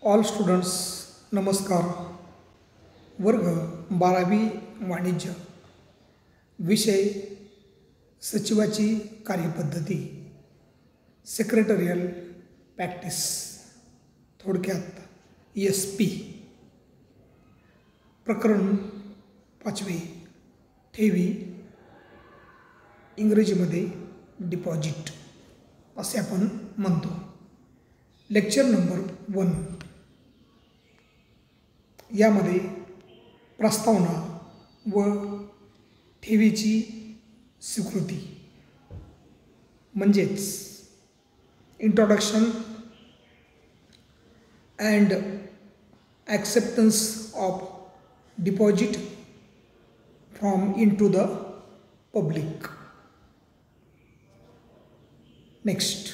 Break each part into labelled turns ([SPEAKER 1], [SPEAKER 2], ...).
[SPEAKER 1] All students नमस्कार. वर्ग 12वी वाणिज्य, विषय सचिवाची कार्यपद्धती, सेक्रेटरियल प्रॅक्टिस, थोडक्यात SP. प्रकरण 5वे, ठेवी, इंग्रजीमध्ये डिपॉझिट असे आपण म्हणतो. Lecture number 1. यामध्ये प्रस्तावना व ठेवीची स्वीकृती म्हणजेच introduction and acceptance of deposit from into the public. Next,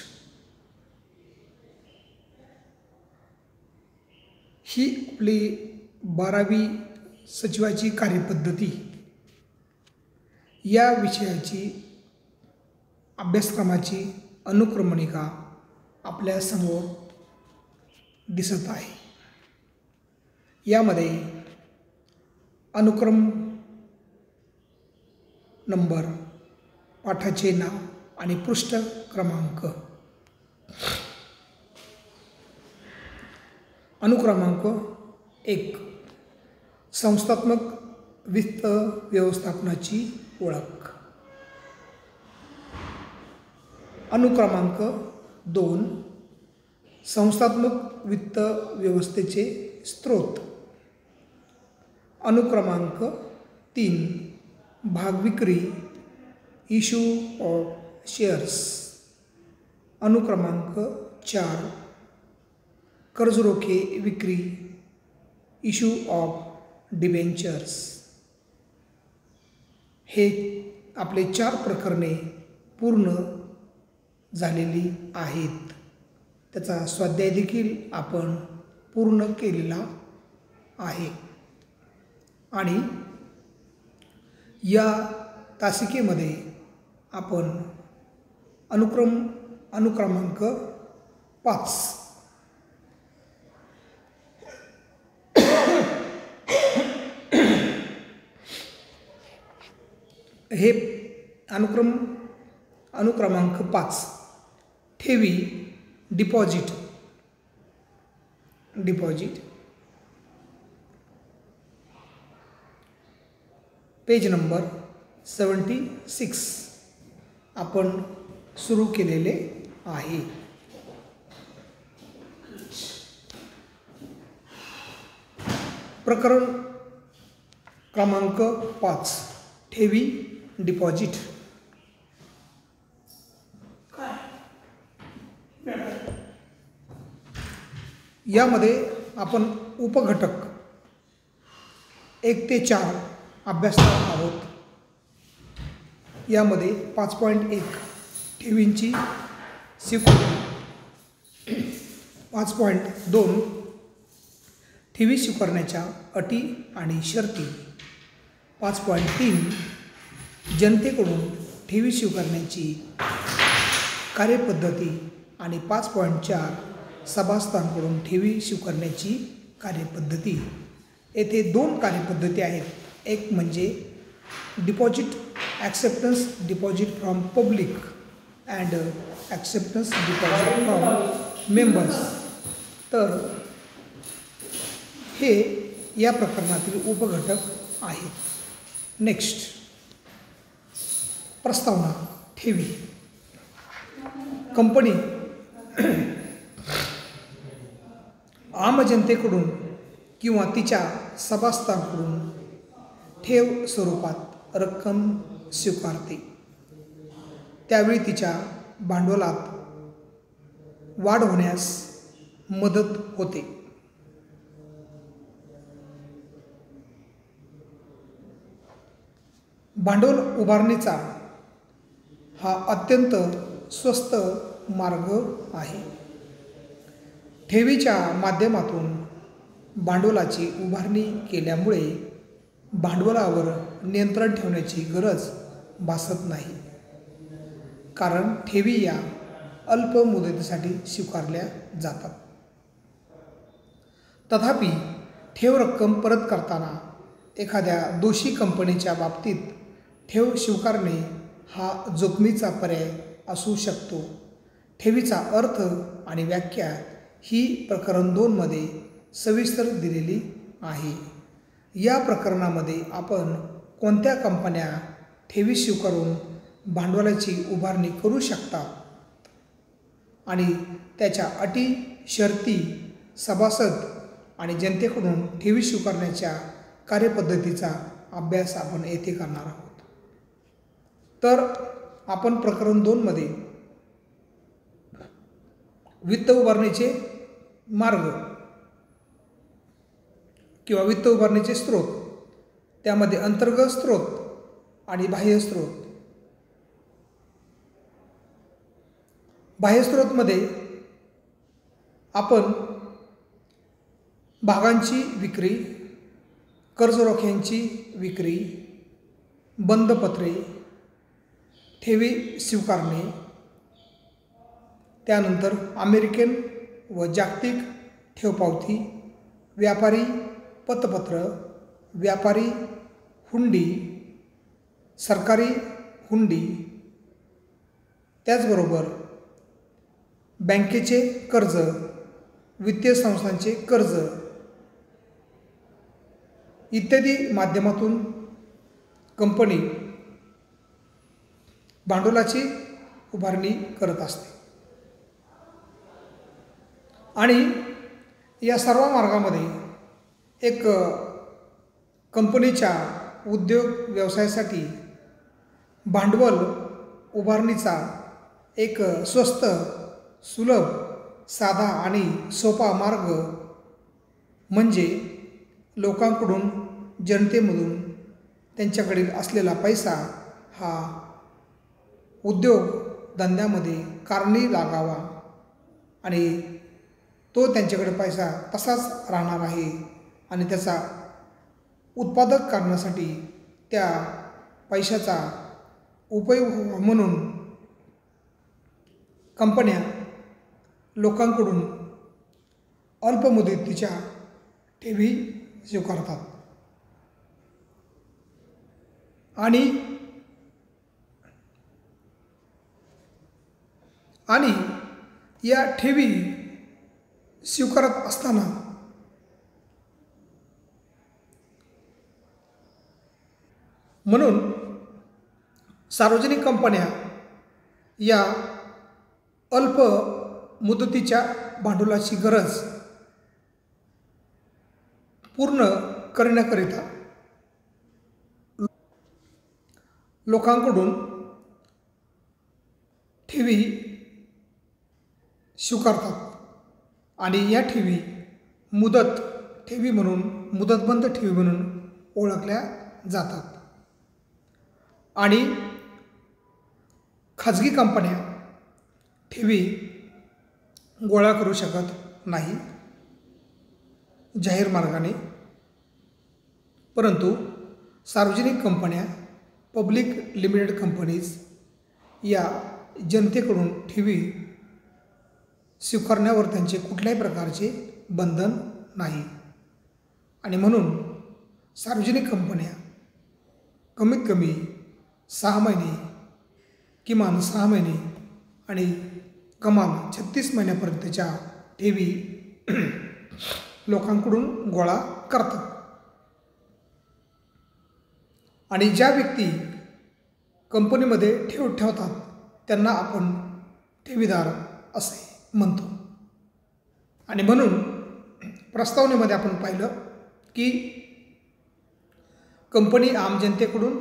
[SPEAKER 1] ही आपली 12वी सचिवाची कार्यपद्धती या विषयाची अभ्यासक्रमाची अनुक्रमणिका आपल्या समोर दिसत आहे. यामध्ये अनुक्रम नंबर, पाठाचे नाव आणि पृष्ठ क्रमांक. अनुक्रमांक 1, संस्थात्मक वित्त व्यवस्थापनाची ओळख. अनुक्रमांक 2, संस्थात्मक वित्त व्यवस्थेचे स्रोत. अनुक्रमांक 3, भागविक्री, इश्यू ऑफ शेअर्स. अनुक्रमांक 4, कर्जरोखे विक्री, इश्यू ऑफ डिबेंचर्स. हे आपले 4 प्रकरणे पूर्ण झालेली आहेत. त्याचा स्वाध्याय देखील आपण पूर्ण केलेला आहे. आणि या तासिकेमध्ये आपण अनुक्रमांक 5 हे अनुक्रमांक 5, ठेवी, डिपॉझिट. पेज नंबर 76 आपण सुरू केलेले आहे. प्रकरण क्रमांक 5, ठेवी, डिपॉझिट. यामध्ये आपण उपघटक 1 ते 4 अभ्यासणार आहोत. यामध्ये 5.1 ठेवींची स्वीकृती, 5.2 ठेवी स्वीकारण्याच्या अटी आणि शर्ती, 5.3 जनतेकडून ठेवी स्वीकारण्याची कार्यपद्धती आणि 5.4 सभासदांकडून ठेवी स्वीकारण्याची कार्यपद्धती. येथे 2 कार्यपद्धती आहेत. एक म्हणजे deposit acceptance deposit from public and acceptance deposit from members. तर हे या प्रकरणातील उपघटक आहेत. नेक्स्ट, प्रस्तावना, ठेवी. कंपनी आम जनतेकडून किंवा तिच्या सभासदांकडून ठेव स्वरूपात रक्कम स्वीकारते. त्यावेळी तिच्या भांडवलात वाढ होण्यास मदत होते. भांडवल उभारणीचा हा अत्यंत स्वस्त मार्ग आहे. ठेवीच्या माध्यमातून भांडवलाची उभारणी केल्यामुळे भांडवलावर नियंत्रण ठेवण्याची गरज भासत नाही, कारण ठेवी या अल्प मुदतीसाठी स्वीकारल्या जातात. तथापि ठेव रक्कम परत करताना एखाद्या दोषी कंपनीच्या बाबतीत ठेव स्वीकारणे हा जोखमीचा पर्याय असू शकतो. ठेवीचा अर्थ आणि व्याख्या ही प्रकरण 2 मध्ये सविस्तर दिलेली आहे. या प्रकरणामध्ये आपण कोणत्या कंपन्या ठेवी स्वीकारून भांडवलाची उभारणी करू शकतात आणि त्याच्या अटी, शर्ती, सभासद आणि जनतेकडून ठेवी स्वीकारण्याच्या कार्यपद्धतीचा अभ्यास आपण येथे करणार आहोत. तर आपण प्रकरण 2 मध्ये वित्त उभारणीचे मार्ग किंवा वित्त उभारणीचे स्रोत, त्यामध्ये अंतर्गत स्रोत आणि बाह्य स्रोत. बाह्य स्रोतमध्ये आपण भागांची विक्री, कर्जरोख्यांची विक्री, बंधपत्रे, ठेवी स्वीकारणे, त्यानंतर अमेरिकन व जागतिक ठेवपावती, व्यापारी पतपत्र, व्यापारी हुंडी, सरकारी हुंडी, त्याचबरोबर बँकेचे कर्ज, वित्तीय संस्थांचे कर्ज इत्यादी माध्यमातून कंपनी भांडवलाची उभारणी करत असते. आणि या सर्व मार्गामध्ये एक कंपनीच्या उद्योग व्यवसायासाठी भांडवल उभारणीचा एक स्वस्त, सुलभ, साधा आणि सोपा मार्ग म्हणजे लोकांकडून, जनतेमधून त्यांच्याकडील असलेला पैसा हा उद्योगधंद्यामध्ये कारणी लागावा आणि तो त्यांच्याकडे पैसा तसाच राहणार आहे आणि त्याचा उत्पादक करण्यासाठी त्या पैशाचा उपयोग म्हणून कंपन्या लोकांकडून अल्पमुदतीच्या ठेवी स्वीकारतात. आणि या ठेवी स्वीकारत असताना म्हणून सार्वजनिक कंपन्या या अल्प मुदतीच्या भांडवलाची गरज पूर्ण करण्याकरिता लोकांकडून ठेवी स्वीकारतात आणि या ठेवी मुदत ठेवी म्हणून, मुदतबंद ठेवी म्हणून ओळखल्या जातात. आणि खाजगी कंपन्या ठेवी गोळा करू शकत नाही जाहीर मार्गाने, परंतु सार्वजनिक कंपन्या, पब्लिक लिमिटेड कंपनीज या जनतेकडून ठेवी स्वीकारण्यावर त्यांचे कुठल्याही प्रकारचे बंधन नाही. आणि म्हणून सार्वजनिक कंपन्या कमीत कमी 6 महिने, किमान 6 महिने आणि कमाल 36 महिन्यापर्यंतच्या ठेवी लोकांकडून गोळा करतात. आणि ज्या व्यक्ती कंपनीमध्ये ठेव ठेवतात त्यांना आपण ठेवीदार असे म्हणतो. आणि म्हणून प्रस्तावनेमध्ये आपण पाहिलं की कंपनी आम जनतेकडून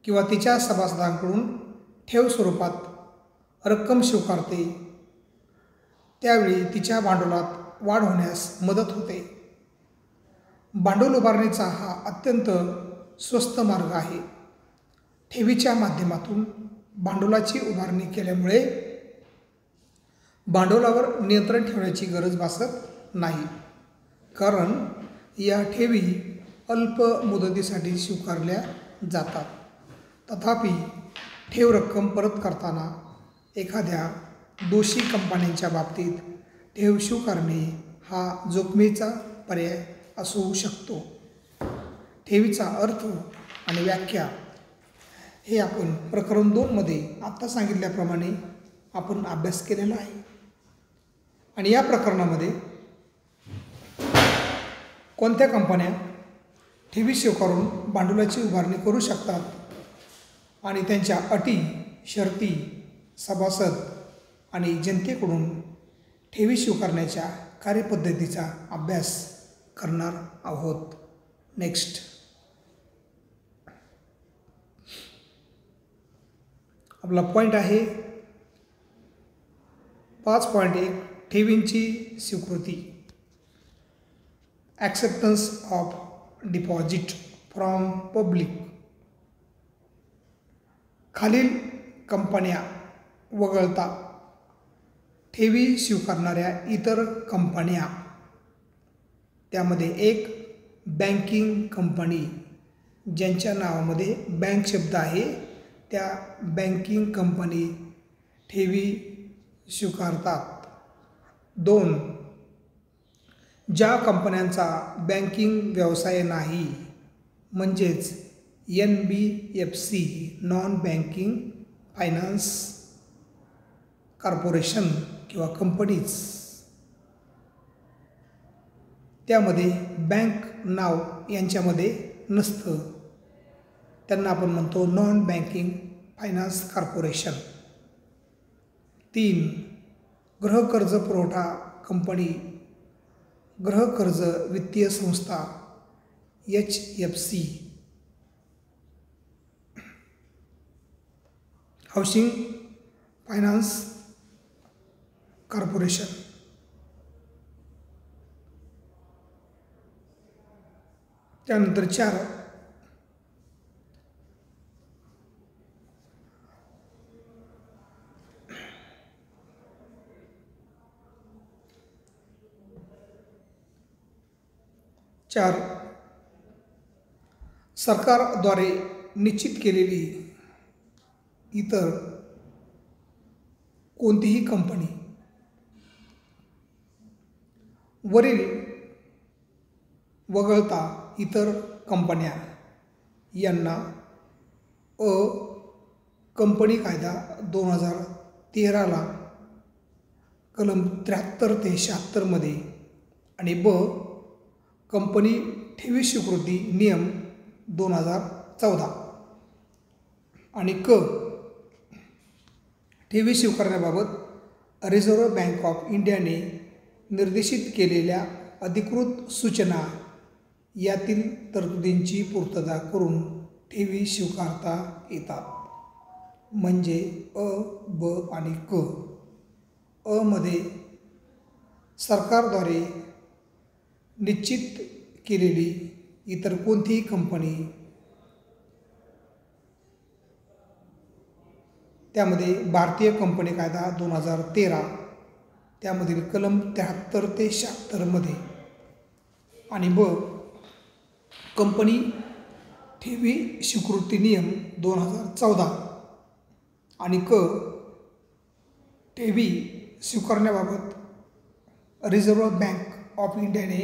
[SPEAKER 1] किंवा तिच्या सभासदांकडून ठेव स्वरूपात रक्कम स्वीकारते, त्यावेळी तिच्या भांडवलात वाढ होण्यास मदत होते. भांडवल उभारणीचा हा अत्यंत स्वस्त मार्ग आहे. ठेवीच्या माध्यमातून भांडवलाची उभारणी केल्यामुळे भांडवलावर नियंत्रण ठेवण्याची गरज भासत नाही, कारण या ठेवी अल्प मुदतीसाठी स्वीकारल्या जातात. तथापि ठेव रक्कम परत करताना एखाद्या दोषी कंपन्यांच्या बाबतीत ठेव स्वीकारणे हा जोखमीचा पर्याय असू शकतो. ठेवीचा अर्थ आणि व्याख्या हे आपण प्रकरण 2 मध्ये आत्ता सांगितल्याप्रमाणे आपण अभ्यास केलेला आहे. आणि या प्रकरणामध्ये कोणत्या कंपन्या ठेवी स्वीकारून भांडवलाची उभारणी करू शकतात आणि त्यांच्या अटी, शर्ती, सभासद आणि जनतेकडून ठेवी स्वीकारण्याच्या कार्यपद्धतीचा अभ्यास करणार आहोत. नेक्स्ट, आपला पॉईंट आहे 5.1 ठेवींची स्वीकृती. Acceptance of deposit from public. खालील कंपन्या वगळता ठेवी स्वीकारणाऱ्या इतर कंपन्या, त्यामध्ये 1 बँकिंग कंपनी ज्यांच्या नावामध्ये बँक शब्द आहे, त्या बँकिंग कंपनी ठेवी स्वीकारतात. 2 ज्या कंपन्यांचा बँकिंग व्यवसाय नाही, म्हणजेच NBFC non banking finance corporation किंवा कंपनीज, त्यामध्ये बँक नाव यांच्यामध्ये नसतं, त्यांना आपण म्हणतो नॉन बँकिंग फायनान्स कॉर्पोरेशन. 3 गृहकर्ज पुरवठा कंपनी, गृहकर्ज वित्तीय संस्था HFC, हाऊसिंग फायनान्स कॉर्पोरेशन. त्यानंतर 4 सरकारद्वारे निश्चित केलेली इतर कोणतीही कंपनी. वरील वगळता इतर कंपन्या यांना अ कंपनी कायदा 2013ला कलम 73 ते 76 मध्ये आणि ब कंपनी ठेवी स्वीकृती नियम 2014 आणि क ठेवी स्वीकारण्याबाबत रिझर्व्ह बँक ऑफ इंडियाने निर्देशित केलेल्या अधिकृत सूचना यातील तरतुदींची पूर्तता करून ठेवी स्वीकारता येतात. म्हणजे अ, ब आणि क. अ मध्ये सरकारद्वारे निश्चित केलेली इतर कोणतीही कंपनी, त्यामध्ये भारतीय कंपनी कायदा 2013 त्यामधील कलम 73 ते 76 मध्ये आणि ब कंपनी ठेवी स्वीकृती नियम 2014 आणि क ठेवी स्वीकारण्याबाबत रिझर्व्ह बँक ऑफ इंडियाने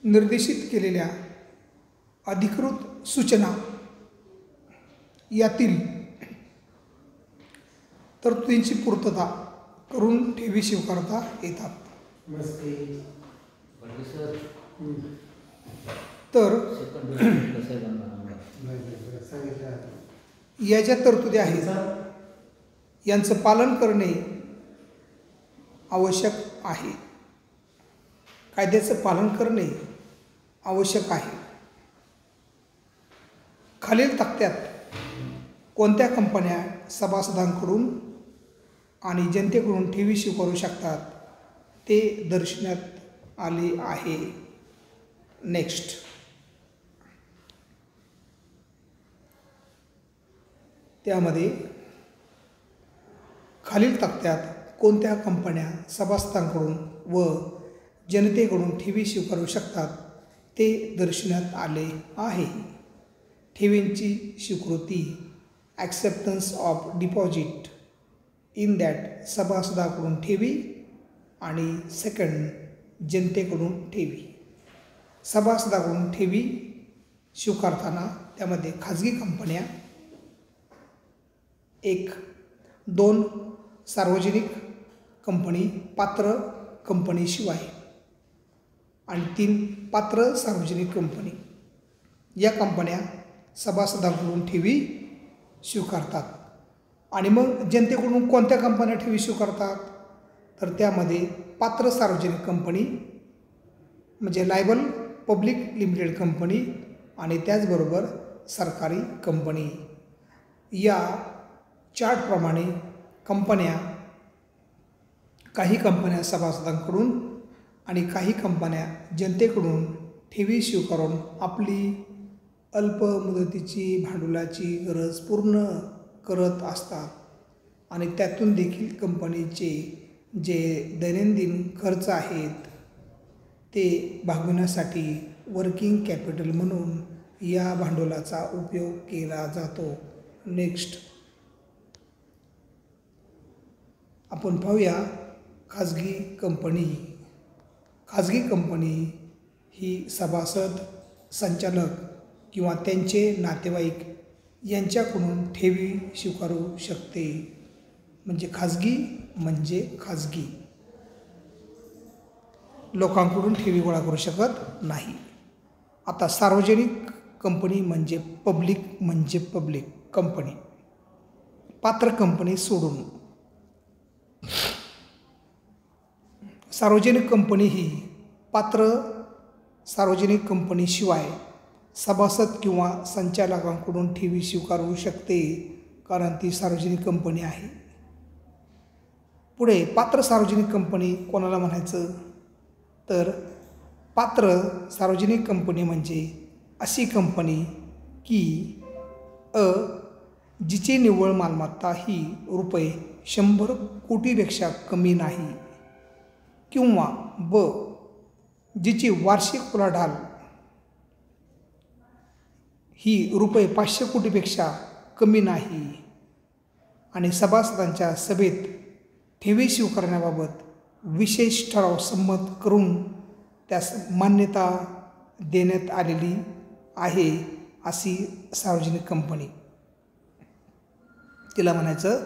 [SPEAKER 1] निर्देशित केलेल्या अधिकृत सूचना यातील तरतुदींची पूर्तता करून ठेवी स्वीकारता येतात. तर या ज्या तरतुदी आहेत यांचं पालन करणे आवश्यक आहे. कायद्याचं पालन करणे आवश्यक आहे. खालील तक्त्यात कोणत्या कंपन्या सभासदांकडून आणि जनतेकडून ठेवी स्वीकारू शकतात ते दर्शवण्यात आले आहे. नेक्स्ट, त्यामध्ये खालील तक्त्यात कोणत्या कंपन्या सभासदांकडून व जनतेकडून ठेवी स्वीकारू शकतात ते दर्शवण्यात आले आहे. ठेवींची स्वीकृती, acceptance of deposit in that सभासदाकडून ठेवी आणि सेकंड जनतेकडून ठेवी. सभासदाकडून ठेवी स्वीकारताना त्यामध्ये खाजगी कंपन्या 1, 2 सार्वजनिक कंपनी पात्र कंपनीशिवाय आणि 3 पात्र सार्वजनिक कंपनी या कंपन्या सभासदांकडून ठेवी स्वीकारतात. आणि मग जनतेकडून कोणत्या कंपन्या ठेवी स्वीकारतात तर त्यामध्ये पात्र सार्वजनिक कंपनी म्हणजे लायबल पब्लिक लिमिटेड कंपनी आणि त्याचबरोबर सरकारी कंपनी. या चार्टप्रमाणे कंपन्या काही कंपन्या सभासदांकडून आणि काही कंपन्या जनतेकडून ठेवी स्वीकारून आपली अल्प मुदतीची भांडवलाची गरज पूर्ण करत असतात. आणि त्यातून देखील कंपनीचे जे दैनंदिन खर्च आहेत ते भागविण्यासाठी वर्किंग कॅपिटल म्हणून या भांडवलाचा उपयोग केला जातो. नेक्स्ट आपण पाहूया खाजगी कंपनी. खाजगी कंपनी ही सभासद, संचालक किंवा त्यांचे नातेवाईक यांच्याकडून ठेवी स्वीकारू शकते. म्हणजे खाजगी लोकांकडून ठेवी गोळा करू शकत नाही. आता सार्वजनिक कंपनी म्हणजे पब्लिक कंपनी पात्र कंपनी सोडून. सार्वजनिक कंपनी ही पात्र सार्वजनिक कंपनीशिवाय सभासद किंवा संचालकांकडून ठेवी स्वीकारू शकते कारण ती सार्वजनिक कंपनी आहे. पुढे पात्र सार्वजनिक कंपनी कोणाला म्हणायचं तर पात्र सार्वजनिक कंपनी म्हणजे अशी कंपनी की जिची निव्वळ मालमत्ता ही ₹100 कोटीपेक्षा कमी नाही किंवा जिची वार्षिक उलाढाल ही ₹500 कोटीपेक्षा कमी नाही आणि सभासदांच्या सभेत ठेवी स्वीकारण्याबाबत विशेष ठराव संमत करून त्यास मान्यता देण्यात आलेली आहे अशी सार्वजनिक कंपनी. तिला म्हणायचं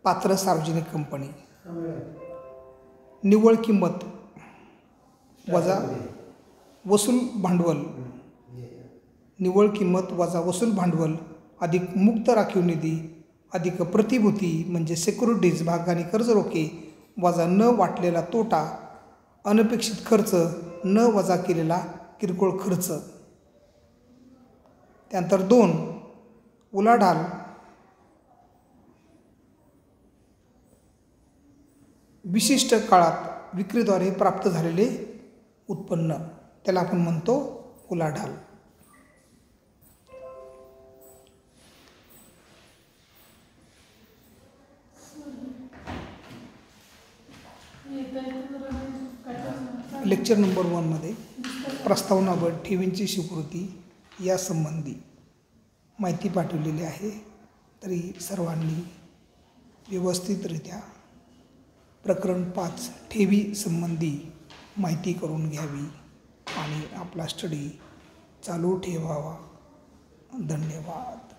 [SPEAKER 1] पात्र सार्वजनिक कंपनी. निव्वळ किंमत वजा वसूल भांडवल निव्वळ किंमत वजा वसूल भांडवल अधिक मुक्त राखीव निधी अधिक प्रतिभूती म्हणजे सिक्युरिटीज भाग आणि कर्ज रोखे वजा न वाटलेला तोटा अनपेक्षित खर्च न वजा केलेला किरकोळ खर्च. त्यानंतर 2 उलाढाल विशिष्ट काळात विक्रीद्वारे प्राप्त झालेले उत्पन्न त्याला आपण म्हणतो उलाढाल. लेक्चर नंबर 1 मध्ये प्रस्तावना व ठेवींची स्वीकृती यासंबंधी माहिती पाठवलेली आहे. तरी सर्वांनी व्यवस्थितरित्या प्रकरण 5 ठेवी संबंधी माहिती करून घ्यावी आणि आपला स्टडी चालू ठेवावा. धन्यवाद.